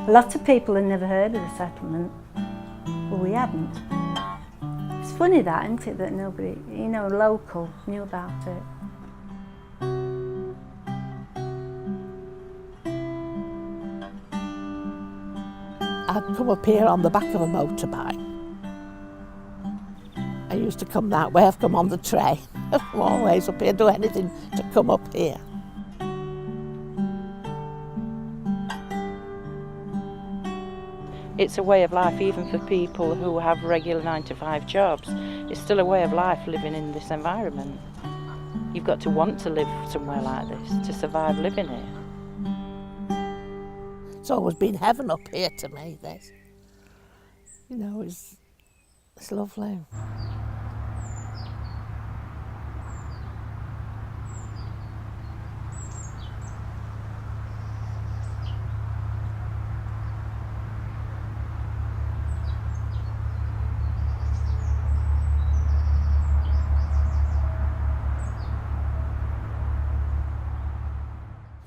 Lots of people had never heard of the settlement, but we hadn't. It's funny that, isn't it, that nobody, you know, local knew about it. I'd come up here on the back of a motorbike. I used to come that way, I've come on the train. I'm always up here, do anything to come up here. It's a way of life even for people who have regular 9-to-5 jobs. It's still a way of life living in this environment. You've got to want to live somewhere like this to survive living here. It's always been heaven up here to me, this. You know, it's lovely.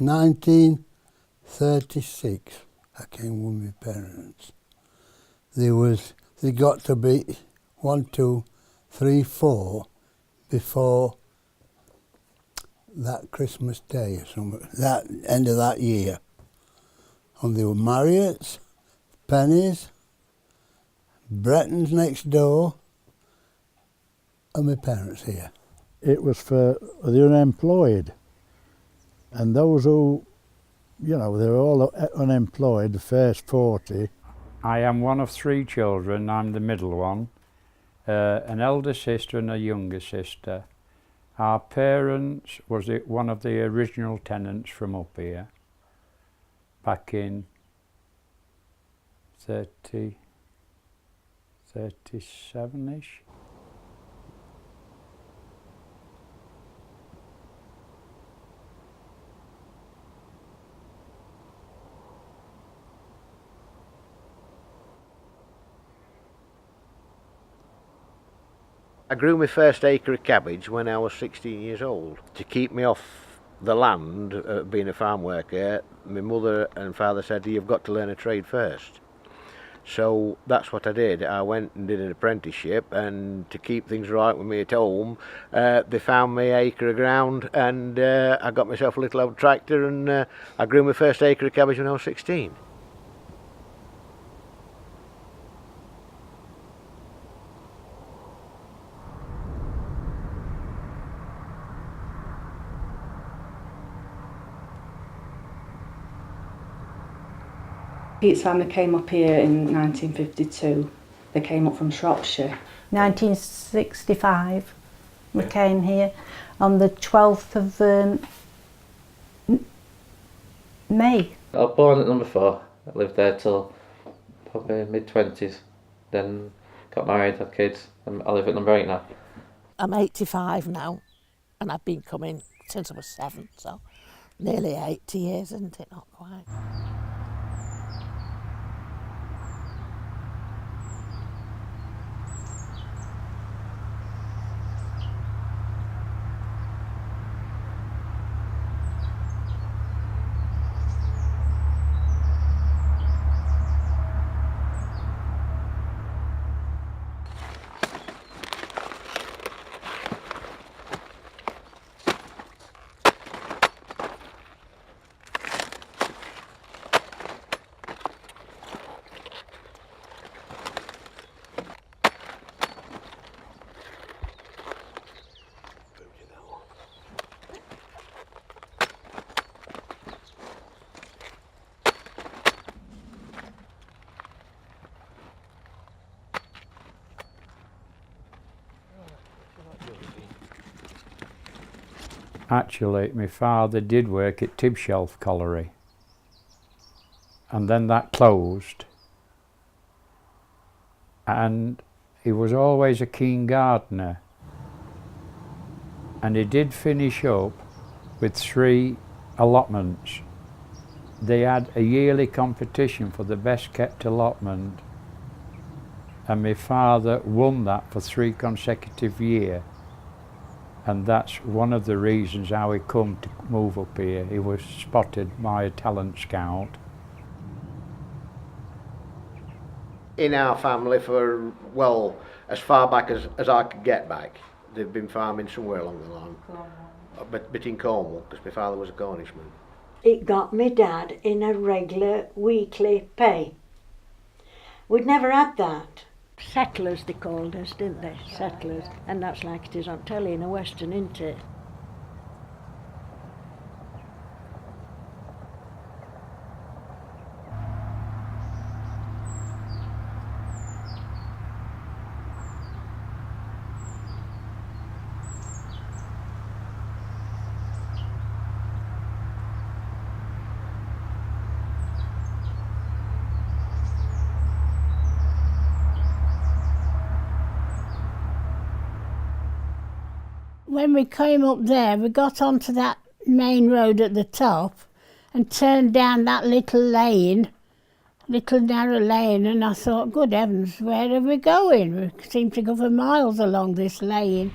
In 1936, I came with my parents. They got to be 1, 2, 3, 4 before that Christmas Day or something, that end of that year. And they were Marriott's, Penny's, Bretton's next door, and my parents here. It was for the unemployed. And those who, you know, they were all unemployed, the first 40. I am one of 3 children, I'm the middle one. An elder sister and a younger sister. Our parents was one of the original tenants from up here, back in 37-ish. I grew my first acre of cabbage when I was 16 years old. To keep me off the land, being a farm worker, my mother and father said, you've got to learn a trade first. So that's what I did. I went and did an apprenticeship, and to keep things right with me at home, they found me an acre of ground, and I got myself a little old tractor, and I grew my first acre of cabbage when I was 16. Pete's family came up here in 1952. They came up from Shropshire. 1965, we came here on the 12th of May. I was born at number 4. I lived there till probably mid-20s. Then got married, had kids, and I live at number 8 now. I'm 85 now, and I've been coming since I was 7, so nearly 80 years, isn't it? Not quite. Actually, my father did work at Tibshelf Colliery, and then that closed, and he was always a keen gardener, and he did finish up with 3 allotments. They had a yearly competition for the best kept allotment, and my father won that for 3 consecutive years. And that's one of the reasons how he come to move up here. He was spotted by a talent scout. In our family for, well, as far back as I could get back, they've been farming somewhere along the line. But in Cornwall, because my father was a Cornishman. It got me dad in a regular weekly pay. We'd never had that. Settlers they called us, didn't they? Settlers. And that's like it is on telly in a western, isn't it? When we came up there, we got onto that main road at the top and turned down that little lane, little narrow lane, and I thought, good heavens, where are we going? We seem to go for miles along this lane.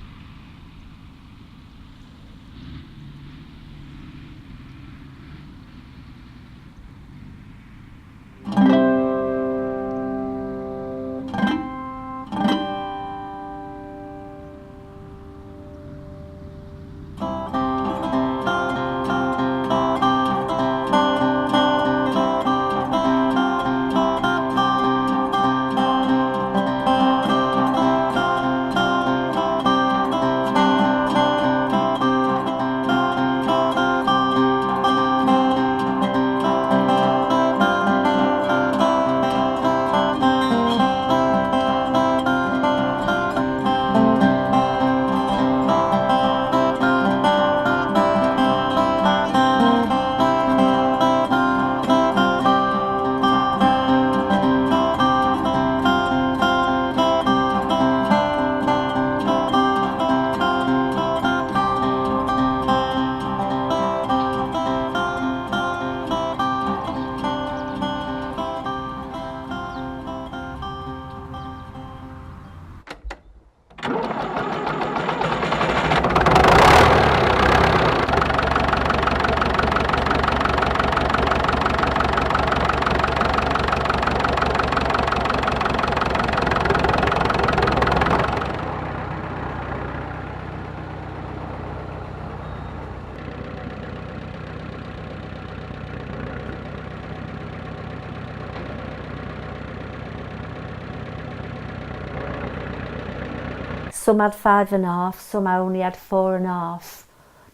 Some had 5.5, some only had 4.5,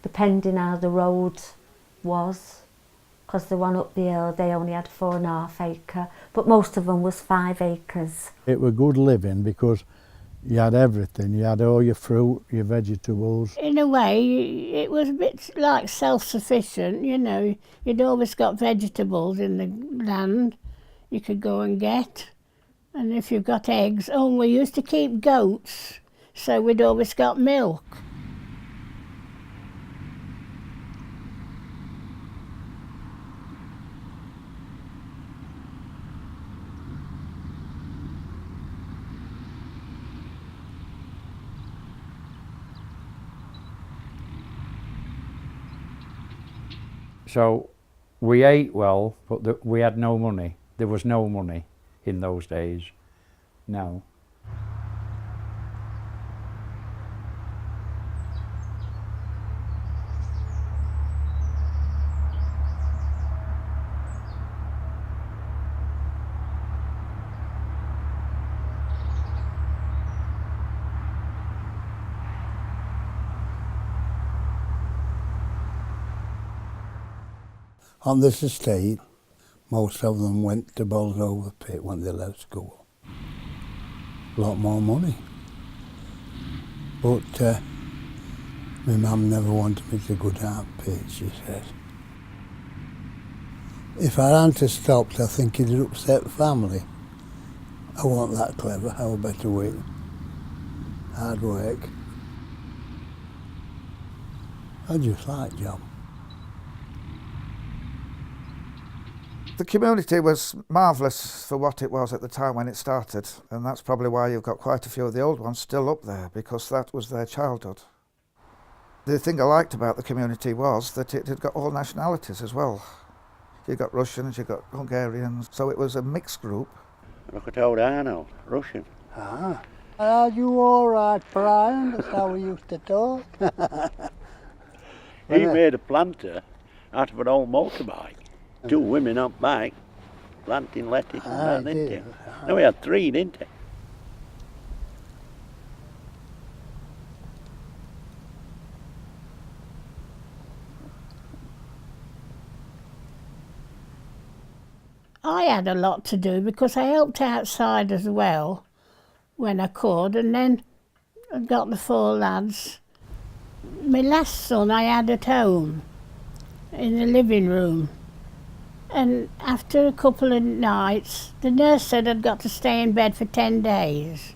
depending how the road was. Because the one up the hill, they only had 4.5 acre, but most of them was 5 acres. It was good living because you had everything. You had all your fruit, your vegetables. In a way, it was a bit like self-sufficient, you know. You'd always got vegetables in the land you could go and get. And if you've got eggs, oh, we used to keep goats, so we'd always got milk. So we ate well, but we had no money. There was no money in those days. No. On this estate, most of them went to Bolsover pit when they left school. A lot more money. But my mum never wanted me to go down pit, she said. If I hadn't stopped, I think it'd upset family. I wasn't that clever, I was better with hard work. I just like job. The community was marvellous for what it was at the time when it started, and that's probably why you've got quite a few of the old ones still up there, because that was their childhood. The thing I liked about the community was that it had got all nationalities as well. You got Russians, you got Hungarians, so it was a mixed group. Look at old Arnold, Russian. Ah. Are you all right, Brian? That's how we used to talk. He made a planter out of an old motorbike. 2 women up back, planting lettuce and that, didn't he? No, we had 3, didn't he? I had a lot to do because I helped outside as well when I could, and then I got the 4 lads. My last son I had at home in the living room, and after a couple of nights the nurse said I'd got to stay in bed for 10 days.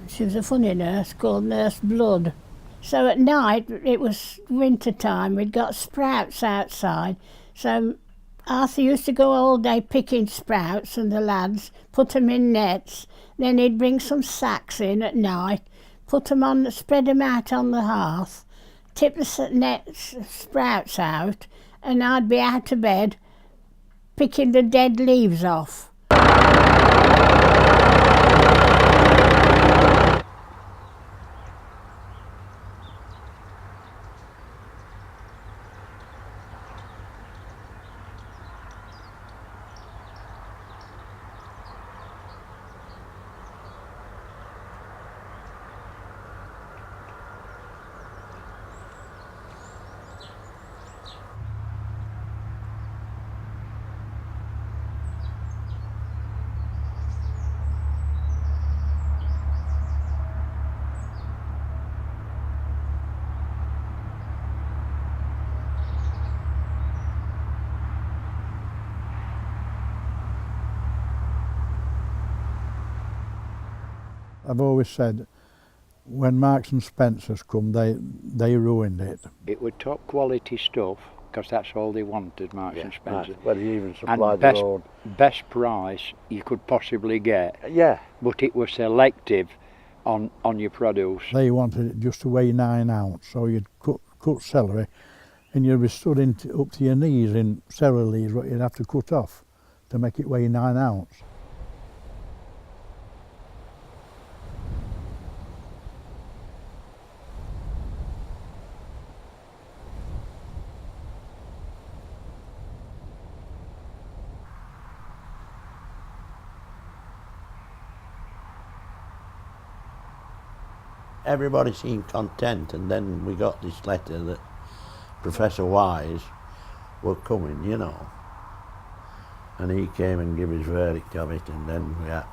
She was a funny nurse called Nurse Blood. So at night, it was winter time, we'd got sprouts outside, so Arthur used to go all day picking sprouts, and the lads put them in nets. Then he'd bring some sacks in at night, put them on, spread them out on the hearth, tip the nets, sprouts out, and I'd be out of bed picking the dead leaves off. I've always said, when Marks and Spencer's come, they ruined it. It was top quality stuff, because that's all they wanted, Marks and Spencer. Right. Well, you even supplied And their own. best price you could possibly get. Yeah. But it was selective on your produce. They wanted it just to weigh 9 ounce, so you'd cut celery, and you'd be stood up to your knees in celery leaves, what you'd have to cut off to make it weigh 9 ounce. Everybody seemed content, and then we got this letter that Professor Wise were coming, you know. And he came and gave his verdict of it, and then we had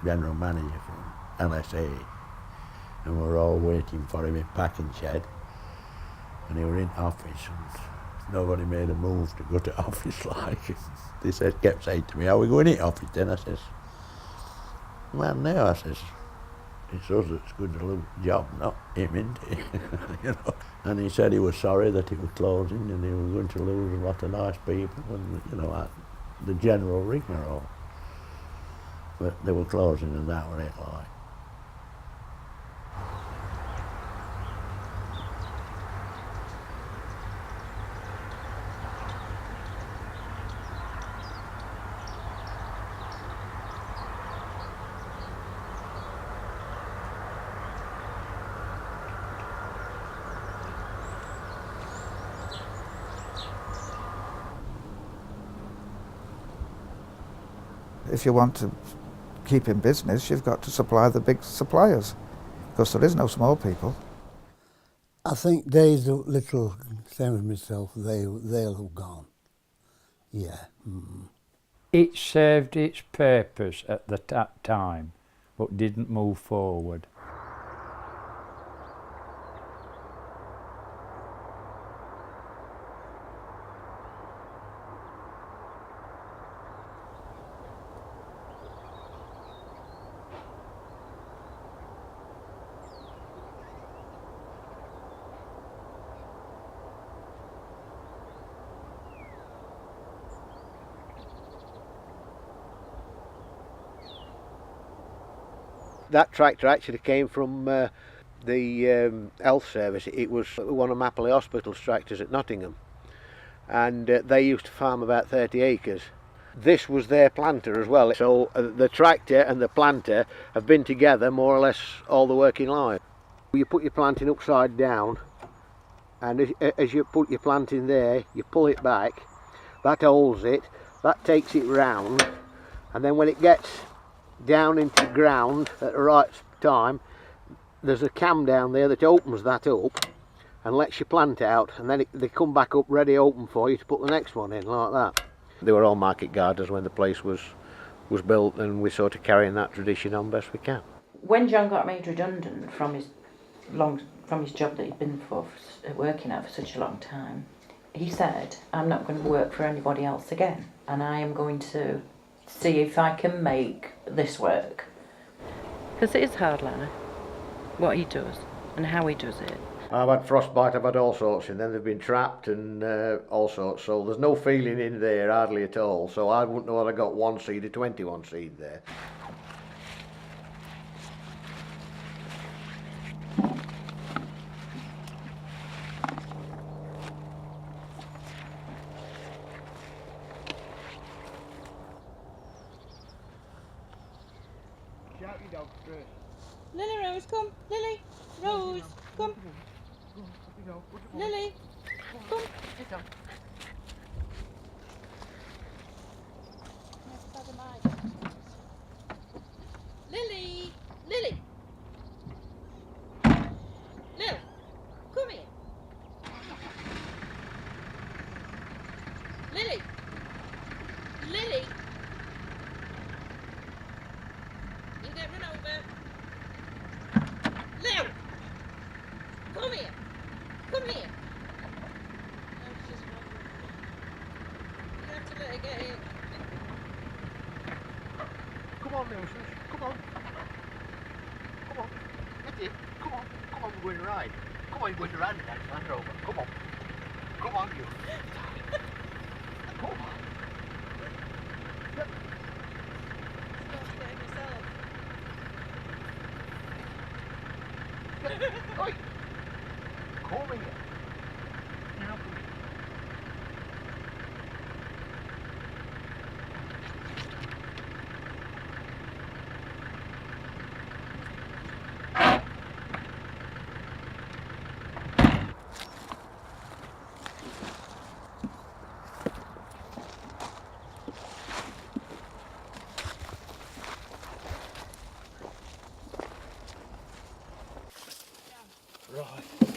General Manager from LSA, and we were all waiting for him in packing shed, and he were in office, and nobody made a move to go to office like. They kept saying to me, "Are we going in office then?" I says, "Well, no," I says, "it's us that's going to lose the job, not him, isn't it?" You know. And he said he was sorry that it was closing, and he was going to lose a lot of nice people, and you know, the general rigmarole. But they were closing, and that was it, like. If you want to keep in business, you've got to supply the big suppliers, because there is no small people. I think days of little, same as myself, they'll have gone. Yeah. Mm. It served its purpose at the time, but didn't move forward. That tractor actually came from the health service. It was one of Mapley Hospital's tractors at Nottingham, and they used to farm about 30 acres. This was their planter as well, so the tractor and the planter have been together more or less all the working life. You put your planting upside down, and as you put your planting there, you pull it back, that holds it, that takes it round, and then when it gets down into the ground at the right time, there's a cam down there that opens that up and lets you plant out, and then they come back up ready open for you to put the next one in, like that. They were all market gardeners when the place was built, and we're sort of carrying that tradition on best we can. When John got made redundant from his job that he'd been working at for such a long time, he said, I'm not going to work for anybody else again, and I am going to see if I can make this work. Because it is hard life, what he does and how he does it. I've had frostbite, I've had all sorts, and then they've been trapped and all sorts, so there's no feeling in there hardly at all, so I wouldn't know whether I got 1 seed or 21 seed there. Shout your dog first. Lily Rose, come. Lily Rose, come. Lily, come. Lily, Lily. Lil, come here. Lily, Lily. You get run over. Lil, come here. Come here. No, she's wandering. You have to let her get in. Come on, Mills. Come on. Come on. Get it. Come on. Come on, we're going to ride. Come on, you're going to ride now. Hand her over. Come on. Come on, you. Come on. Oi! Come here. Now come here. Right.